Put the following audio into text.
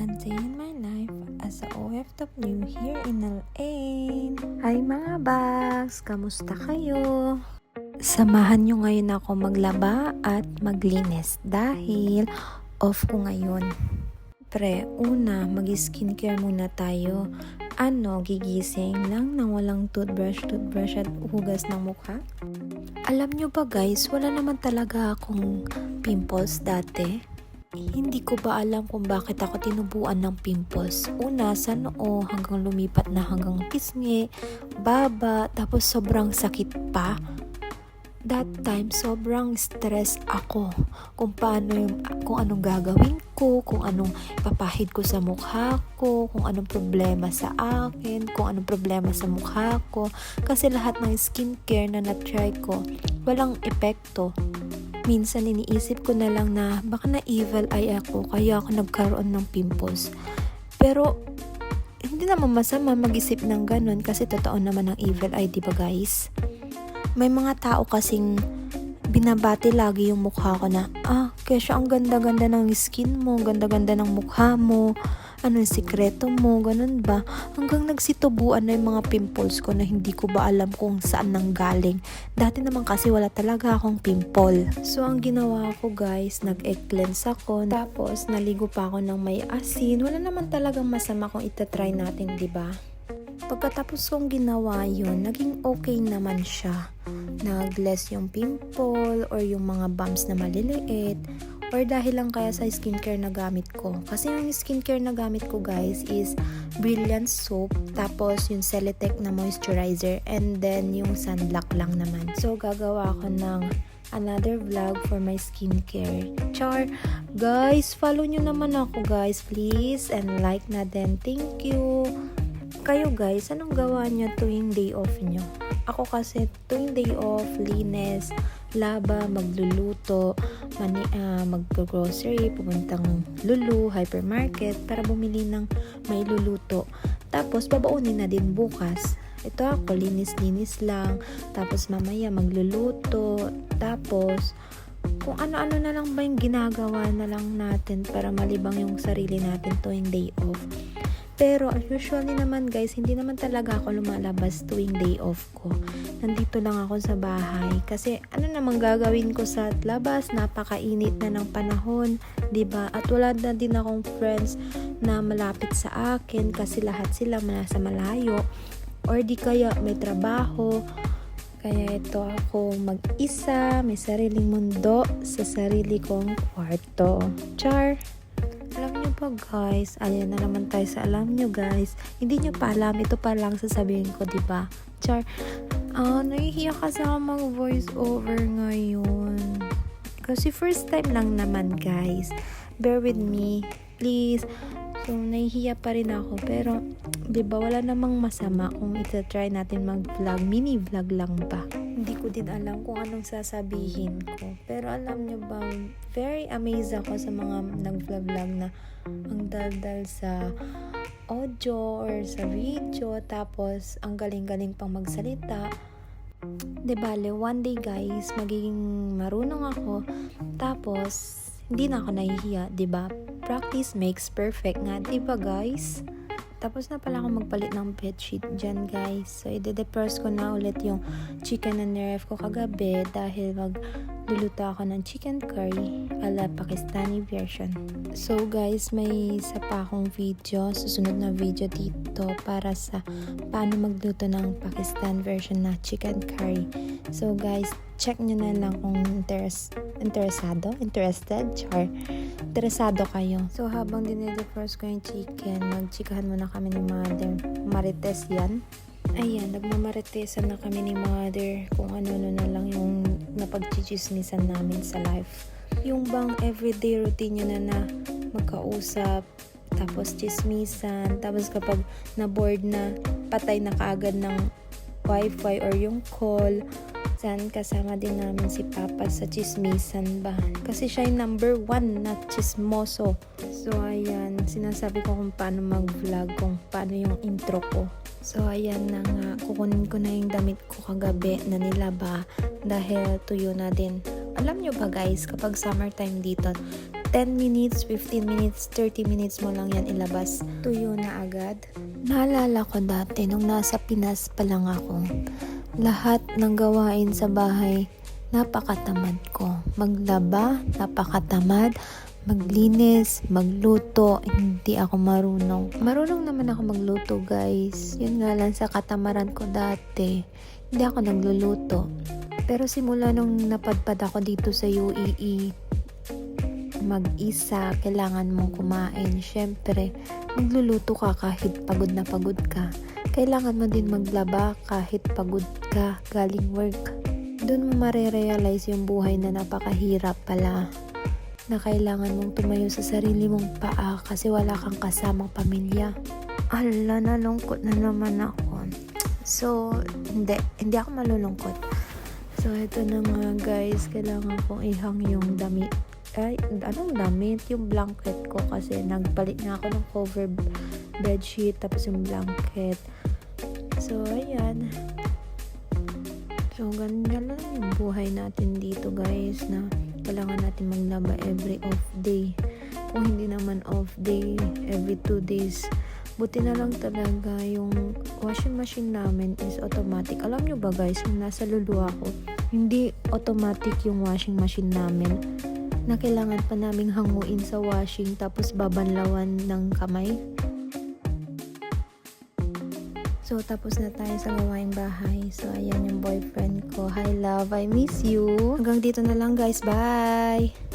A day in my life as a OFW here in LA. Hi mga bags! Kamusta kayo? Samahan nyo ngayon ako maglaba at maglinis dahil off ko ngayon. Una, mag-skincare muna tayo. Gigising lang nang walang toothbrush at hugas ng mukha? Alam nyo ba guys, wala naman talaga akong pimples dati. Hindi ko ba alam kung bakit ako tinubuan ng pimples. Una, sa noo, hanggang lumipat na hanggang pisngi, baba, tapos sobrang sakit pa. That time, sobrang stress ako kung anong gagawin ko, kung anong papahid ko sa mukha ko, kung anong problema sa akin, kung anong problema sa mukha ko. Kasi lahat ng skincare na na-try ko, walang epekto. Minsan iniisip ko na lang na baka na evil eye ako kaya ako nagkaroon ng pimples. Pero hindi naman masama mag-isip ng ganun kasi totoo naman ang evil eye, di ba guys? May mga tao kasing binabati lagi yung mukha ko na, kesyo ang ganda-ganda ng skin mo, ganda-ganda ng mukha mo, anong sikreto mo, ganun ba? Hanggang nagsitubuan na yung mga pimples ko na hindi ko ba alam kung saan nanggaling. Dati naman kasi wala talaga akong pimple. So ang ginawa ko guys, nag-egg cleanse ako, tapos naligo pa ako ng may asin. Wala naman talagang masama kung itatry natin, di ba? Pagkatapos kong ginawa yun, naging okay naman siya. Nag-less yung pimple or yung mga bumps na maliliit or dahil lang kaya sa skincare na gamit ko. Kasi yung skincare na gamit ko guys is Brilliant Soap, tapos yung Celetec na moisturizer, and then yung sunblock lang naman. So gagawa ako ng another vlog for my skincare. Char! Guys, follow nyo naman ako guys, please, and like na din. Thank you! Kayo guys, anong gawa nyo tuwing day off nyo? Ako kasi tuwing day off, linis, laba, magluluto, mag-grocery, pupuntang Lulu, hypermarket para bumili ng may luluto. Tapos babaunin na din bukas. Ito ako, linis-linis lang. Tapos mamaya magluluto. Tapos kung ano-ano na lang ba yung ginagawa na lang natin para malibang yung sarili natin tuwing day off. Pero usually naman guys, hindi naman talaga ako lumalabas tuwing day off ko. Nandito lang ako sa bahay kasi ano namang gagawin ko sa labas, napakainit na ng panahon, 'di ba? At wala na din akong friends na malapit sa akin kasi lahat sila nasa malayo or di kaya may trabaho. Kaya ito ako mag-isa, may sariling mundo sa sarili kong kwarto. Char! Alam nyo ba guys, ayan na naman tayo sa alam nyo guys. Hindi nyo pa alam, ito pa lang sasabihin ko, diba? Char, nahihiya kasi ako mag-voice over ngayon. Kasi first time lang naman guys. Bear with me, please. So, nahihiya pa rin ako. Pero, diba, wala namang masama kung itatry natin mag-vlog. Mini vlog lang ba? Hindi ko din alam kung anong sasabihin ko. Pero alam nyo ba, very amazed ako sa mga nag-vlog na ang daldal sa audio or sa video. Tapos, ang galing-galing pang magsalita. Bale, one day guys, magiging marunong ako. Tapos, hindi na ako nahihiya, diba? Practice makes perfect nga, diba guys? Tapos na pala ako magpalit ng bedsheet dyan guys. So, i-defrost ko na ulit yung chicken na niref ko kagabi dahil magluluto ako ng chicken curry ala Pakistani version. So guys, may isa pa akong video, susunod na video dito para sa paano magluto ng Pakistan version na chicken curry. So guys, check nyo na lang kung interesado kayo. So habang dinidefrost ko yung chicken, magchikahan muna kami ni Mother. Marites yan. Ayan, nagmamaritesan na kami ni Mother kung ano-ano na lang yung napagchichismisan namin sa life. Yung bang everyday routine nyo na magkausap, tapos chismisan, tapos kapag na-bored na, patay na kaagad ng wifi or yung call. Kasama din namin si Papa sa chismisan ba? Kasi siya yung number 1 na chismoso. So, ayan. Sinasabi ko kung paano mag-vlog, kung paano yung intro ko. So, ayan na nga. Kukunin ko na yung damit ko kagabi na nilaba dahil tuyo na din. Alam nyo ba guys, kapag summertime dito, 10 minutes, 15 minutes, 30 minutes mo lang yan ilabas. Tuyo na agad. Naalala ko dati nung nasa Pinas pa lang ako. Lahat ng gawain sa bahay, napakatamad ko. Maglaba, napakatamad. Maglinis, magluto, hindi ako marunong. Marunong naman ako magluto, guys. Yun nga lang sa katamaran ko dati. Hindi ako nagluluto. Pero simula nung napadpad ako dito sa UAE, mag-isa, kailangan mong kumain. Siyempre, magluluto ka kahit pagod na pagod ka. Kailangan mo din maglaba kahit pagod ka galing work. Doon mo marerealize yung buhay na napakahirap pala. Na kailangan mong tumayo sa sarili mong paa kasi wala kang kasamang pamilya. Ala, nalungkot na naman ako. So, hindi ako malulungkot. So, ito na nga guys, kailangan kong ihang yung damit. Ay, anong damit? Yung blanket ko kasi nagpalit na ako ng cover bedsheet tapos yung blanket. So, ayan. So, ganyan lang yung buhay natin dito guys na kailangan natin maglaba every off day. Kung hindi naman off day, every 2 days. Buti na lang talaga yung washing machine namin is automatic. Alam nyo ba guys, yung nasa luluwa ko, hindi automatic yung washing machine namin. Na kailangan pa naming hanguin sa washing tapos babanlawan ng kamay. So, tapos na tayo sa gawaing bahay. So, ayan yung boyfriend ko. Hi, love. I miss you. Hanggang dito na lang, guys. Bye!